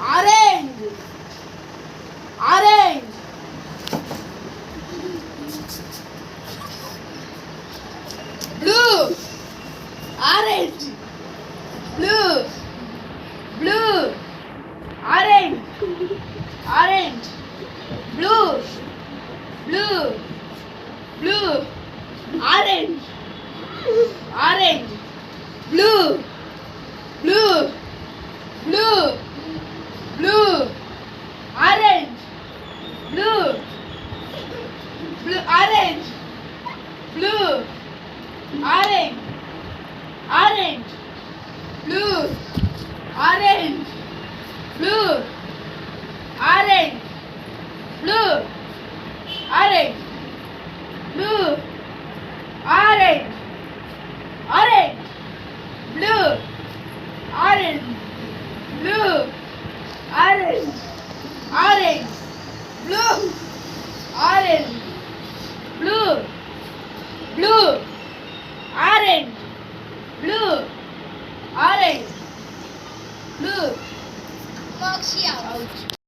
Orange. Orange. Blue. Orange. Blue. Blue. Orange. Orange. Blue. Blue. Blue. Orange. Orange. Blue. Blue. Blue. Blue. Orange. Blue. Blue. Orange. Blue. Orange. Orange. Blue. Orange. Blue. Orange. Blue. Orange. Blue. Orange. Orange. Blue. Orange. Blue. Orange. Orange. Blue. Orange. Blue. Blue. Orange. Blue. Orange. Blue. Moxie out. Ouch.